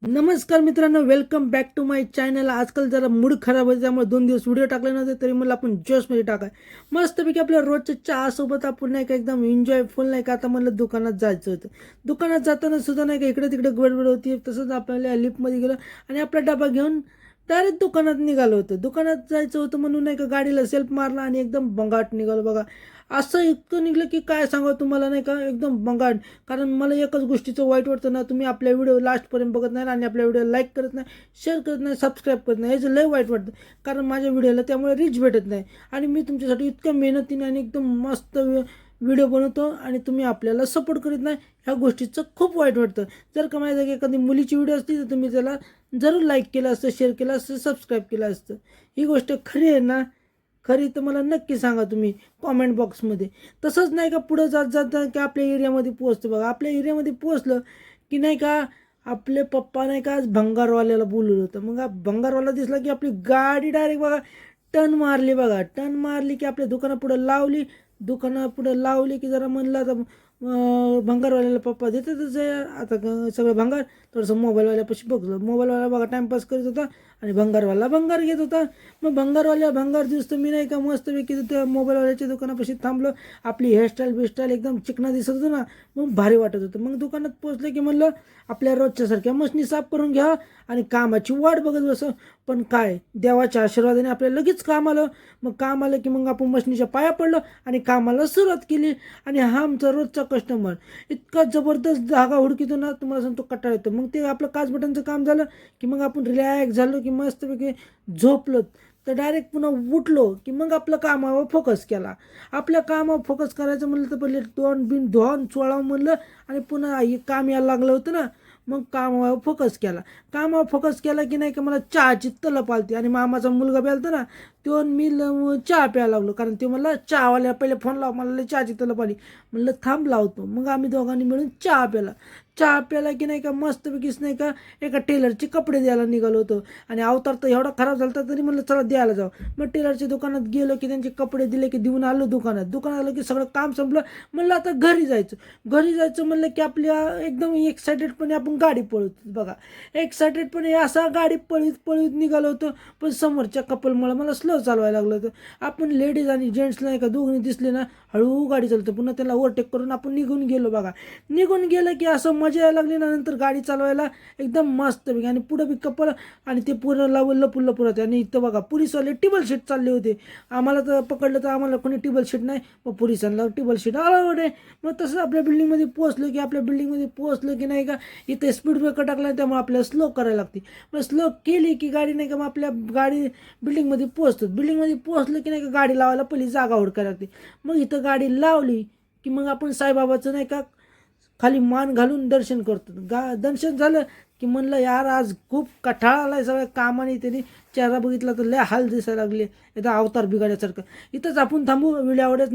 नमस्कार मित्रांनो, welcome back to my channel. आजकाल जरा मूड खराब आहे, त्यामुळे 2 दिवस व्हिडिओ टाकले नव्हते, तरी मला आपण जोशमध्ये टाकाय मस्तपैकी आपल्या रोजच्या चहासोबत आपण नाही का एकदम एन्जॉयफुल नाही का. आता म्हणलं दुकानात जायचं होतं. दुकानात जाताना सुद्धा नाही का इकडे तिकडे गडबड होती. तसंच आपल्याला लिफ्टमध्ये गेलो आणि आपला डबा घेऊन डायरेक्ट दुकानात निघालो होतं. दुकानात जायचं होतं म्हणून नाही का गाडीला सेल्फ मारला आणि एकदम बंगाट निघालो बघा. असं इतकं निघलं की काय सांगा तुम्हाला नाही का, एकदम बंगाट. कारण मला एकच गोष्टीचं वाईट वाटतं ना, तुम्ही आपल्या व्हिडिओ लास्टपर्यंत बघत नाही आणि आपल्या व्हिडिओ लाईक करत नाही, शेअर करत नाही, सबस्क्राईब करत नाही. याचं लय वाईट वाटतं, कारण माझ्या व्हिडिओला त्यामुळे रीच भेटत नाही. आणि मी तुमच्यासाठी इतक्या मेहनतीने आणि एकदम मस्त व्हिडिओ बनवतो आणि तुम्ही आपल्याला सपोर्ट करीत नाही. ह्या गोष्टीचं खूप वाईट वाटतं. जर का माझ्या जागी एखादी मुलीची व्हिडिओ असती तर तुम्ही त्याला जरूर लाईक केलं असतं, शेअर केलं असतं, सबस्क्राईब केलं असतं. ही गोष्ट खरी आहे ना? खरी तर मला नक्की सांगा तुम्ही कॉमेंट बॉक्समध्ये. तसंच नाही का पुढं जात जात की आपल्या एरियामध्ये पोहोचतं बघा. आपल्या एरियामध्ये पोहोचलं की नाही का आपले पप्पा नाही का आज भंगारवाल्याला बोलवलं होतं. मग भंगारवाला दिसला की आपली गाडी डायरेक्ट बघा टर्न मारली बघा. टर्न मारली की आपल्या दुकानापुढं लावली. दुकानापुढं लावली की जरा म्हणलं आता भंगारवाल्याला पप्पा देतातच आहे आता सगळं भंगार. थोडंसं मोबाईलवाल्यापाशी बघलं. मोबाईलवाला बघा टाईमपास करत होता आणि भंगारवाला भंगार घेत होता. मग भंगारवाल्या भंगार दिसतो मी नाही का मस्तपैकी त्या मोबाईलवाल्याच्या दुकानापाशी थांबलो. आपली हेअरस्टाईल बिस्टाईल एकदम चिकना दिसत होतं ना, मग भारी वाटत होतं. मग दुकानात पोचलं की म्हणलं आपल्या रोजच्यासारख्या मशनी साफ करून घ्या आणि कामाची वाट बघत बसं. पण काय देवाच्या आशीर्वादाने आपल्याला लगेच काम आलं. मग काम आलं की मग आपण मशनीच्या पाया पडलो आणि कामाला सुरुवात केली. आणि हा आमचा रोजचा कस्टमर इतका जबरदस्त धागा हुडकीतो ना, तुम्हाला सांगतो कंटाळा येतो. मग ते आपलं काच बटनचं काम झालं की मग आपण रिलॅक्स झालो की मस्तपैकी झोपलो. तर डायरेक्ट पुन्हा उठलो की मग आपलं कामावर फोकस केला. आपल्या कामावर फोकस करायचं म्हणलं तर पहिले धुवून चोळावं म्हणलं आणि पुन्हा हे काम यायला लागलं होतं ना. मग कामावर फोकस केला. कामावर फोकस केला की नाही का मला चहाची तलप आलती आणि मामाचा मुलगा प्यालता ना, तो मी चहा प्यायला लागलो. कारण ते मला चहावाल्या पहिले फोन लाव, मला चहाची तलप आली. म्हणलं थांब लावतो. मग आम्ही दोघांनी मिळून चहा प्याला. चहा प्याला की नाही का मस्तपैकीच नाही का एका टेलरचे कपडे द्यायला निघालो होतो. आणि अवतार तर एवढा खराब झाला तरी म्हणलं चला द्यायला जाऊ. मग टेलरच्या दुकानात गेलो की त्यांचे कपडे दिले की देऊन आलो दुकानात. दुकानात आलं की सगळं काम संपलं. म्हणलं आता घरी जायचं. घरी जायचं म्हणलं की आपल्या एकदम एक्सायटेडपणे आपण गाडी पळवतो बघा. एक्सायटेडपणे असा गाडी पळीत पळीत निघालो होतो. पण समोरच्या कपलमुळे मला स्लो चालवायला लागलं होतं. आपण लेडीज आणि जेंट्सला नाही का दोघांनी दिसले ना, हळू गाडी चालतो. पुन्हा त्याला ओव्हरटेक करून आपण निघून गेलो बघा. निघून गेलं की असं मजा यायला लागली ना, नंतर गाडी चालवायला एकदम मस्त. आणि पुढं बी कपल आणि ते पूर्ण लपून होते. आणि इथं बघा पोलिसवाले टेबल शीट चालले होते. आम्हाला तर पकडलं तर आम्हाला कोणी टेबल शीट नाही, मग पोलिसांना टेबल शीट अलाउड आहे. मग तसं आपल्या बिल्डिंगमध्ये पोहोचलो की नाही का इथे स्पीड ब्रेकर टाकला, त्यामुळे आपल्याला स्लो करायला लागते. मग स्लो केली की गाडी नाही का मग आपल्या गाडी बिल्डिंगमध्ये पोहोचतो. बिल्डिंगमध्ये पोहोचलं की नाही का गाडी लावायला पहिली जागा हुडकायला लागते. मग इथं गाडी लावली की मग आपण साईबाबाचं नाही का खाली मान घालून दर्शन करतो. दर्शन झालं की म्हणलं यार आज खूप कठाळा आलाय सगळ्या कामाने. त्यांनी चेहरा बघितला तर लय हाल दिसायला लागले, एकदा अवतार बिघाड्यासारखं. इथंच आपण थांबू. व्हिडिओ आवडत